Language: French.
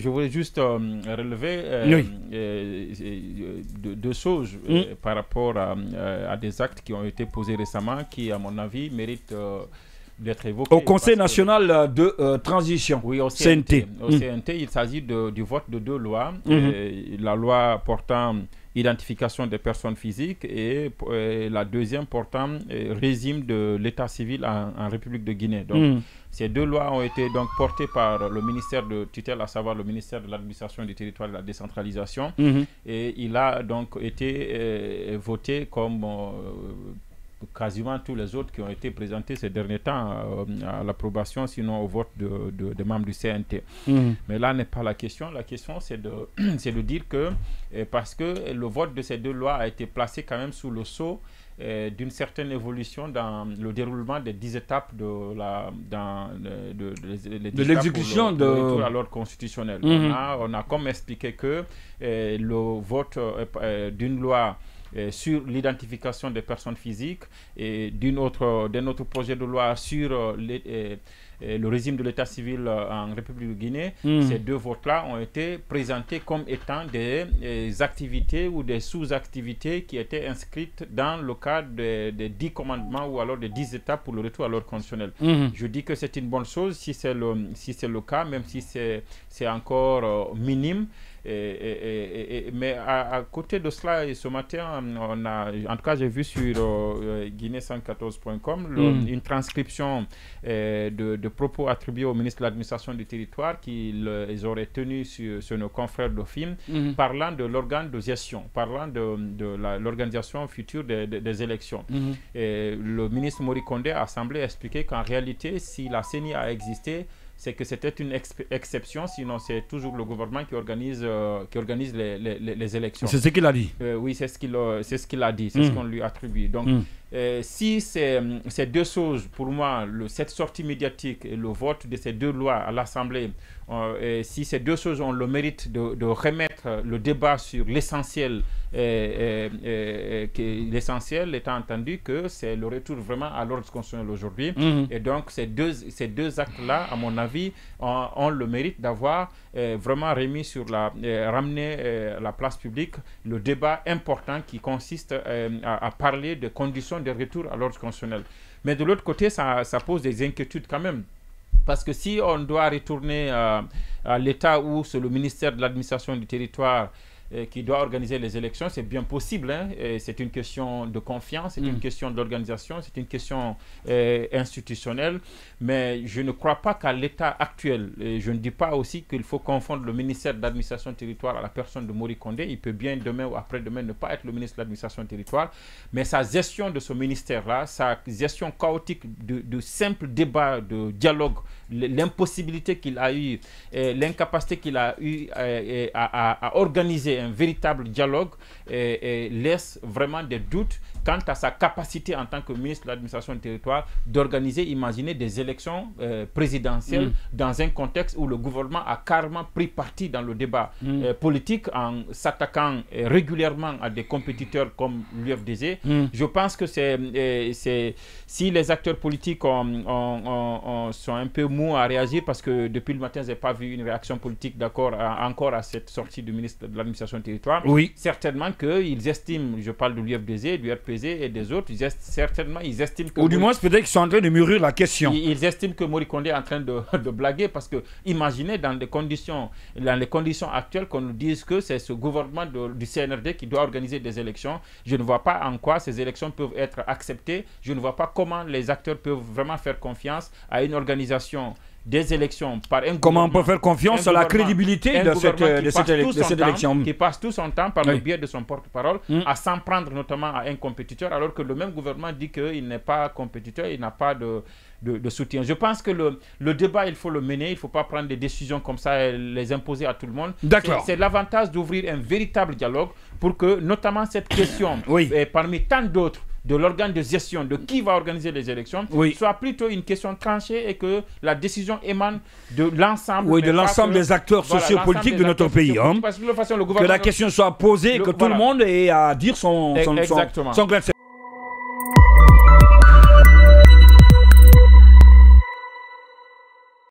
je voulais juste relever deux choses par rapport à des actes qui ont été posés récemment qui, à mon avis, méritent d'être évoqués. Au Conseil national de transition, oui, au CNT. Au CNT, il s'agit du vote de deux lois. La loi portant identification des personnes physiques et la deuxième portant régime de l'état civil en République de Guinée. Donc, ces deux lois ont été donc portées par le ministère de tutelle, à savoir le ministère de l'administration du territoire et de la décentralisation. Et il a donc été voté comme quasiment tous les autres qui ont été présentés ces derniers temps à l'approbation, sinon au vote des membres du CNT. Mais là n'est pas la question. La question, c'est de dire que, parce que le vote de ces deux lois a été placé quand même sous le sceau d'une certaine évolution dans le déroulement des 10 étapes de l'exécution de retour à l'ordre constitutionnel. On a comme expliqué que le vote d'une loi sur l'identification des personnes physiques et d'un autre projet de loi sur le régime de l'état civil en République de Guinée, ces deux votes-là ont été présentés comme étant des activités ou des sous-activités qui étaient inscrites dans le cadre des 10 commandements ou alors des 10 étapes pour le retour à l'ordre constitutionnel. Je dis que c'est une bonne chose si c'est le cas, même si c'est encore minime. Mais à côté de cela, et ce matin, en tout cas, j'ai vu sur guinée114.com une transcription de propos attribués au ministre de l'administration du territoire qu'ils auraient tenus sur nos confrères d'OFIM, parlant de l'organe de gestion, parlant de l'organisation future des élections. Et le ministre Mori Kondé a semblé expliquer qu'en réalité, si la CENI a existé, c'est que c'était une exception, sinon c'est toujours le gouvernement qui organise les élections. C'est ce qu'il a dit. Oui, c'est ce qu'il a dit, c'est ce qu'on lui attribue. Donc, si ces deux choses, pour moi, cette sortie médiatique et le vote de ces deux lois à l'Assemblée, si ces deux choses ont le mérite de remettre le débat sur l'essentiel, l'essentiel étant entendu que c'est le retour vraiment à l'ordre constitutionnel aujourd'hui. Et donc, ces deux actes-là, à mon avis, ont le mérite d'avoir vraiment ramené à la place publique le débat important qui consiste à parler de conditions de retour à l'ordre constitutionnel. Mais de l'autre côté, ça pose des inquiétudes quand même. Parce que si on doit retourner à l'état où c'est le ministère de l'administration du territoire qui doit organiser les élections, c'est bien possible. C'est une question de confiance, c'est une question d'organisation, c'est une question institutionnelle. Mais je ne crois pas qu'à l'état actuel, et je ne dis pas aussi qu'il faut confondre le ministère de l'administration du territoire à la personne de Mori Kondé. Il peut bien demain ou après-demain ne pas être le ministre de l'administration du territoire. Mais sa gestion de ce ministère-là, sa gestion chaotique de simple débat, de dialogue, l'impossibilité qu'il a eu, l'incapacité qu'il a eu à organiser un véritable dialogue laisse vraiment des doutes quant à sa capacité en tant que ministre de l'administration du territoire d'organiser, imaginer des élections présidentielles dans un contexte où le gouvernement a carrément pris parti dans le débat politique en s'attaquant régulièrement à des compétiteurs comme l'UFDG. Je pense que si les acteurs politiques sont un peu mous à réagir, parce que depuis le matin, je n'ai pas vu une réaction politique encore à cette sortie du ministre de l'administration du territoire. Certainement qu'ils estiment, je parle de l'UFDG, du RPZ et des autres, ils estiment que... Ou du moins, peut-être qu'ils sont en train de mûrir la question. Ils estiment que Mori Kondé est en train de blaguer, parce que imaginez dans les conditions actuelles qu'on nous dise que c'est ce gouvernement du CNRD qui doit organiser des élections. Je ne vois pas en quoi ces élections peuvent être acceptées. Je ne vois pas comment les acteurs peuvent vraiment faire confiance à une organisation des élections par un Comment on peut faire confiance à la crédibilité de cette élection qui passe tout son temps par le biais de son porte-parole à s'en prendre notamment à un compétiteur, alors que le même gouvernement dit qu'il n'est pas compétiteur, il n'a pas de soutien. Je pense que le débat, il faut le mener, il ne faut pas prendre des décisions comme ça et les imposer à tout le monde. C'est l'avantage d'ouvrir un véritable dialogue pour que notamment cette question, parmi tant d'autres, de l'organe de gestion, de qui va organiser les élections, soit plutôt une question tranchée et que la décision émane de l'ensemble des acteurs sociopolitiques de notre pays. Parce que de toute façon, le gouvernement... Que la question soit posée, que tout le monde ait à dire son grain de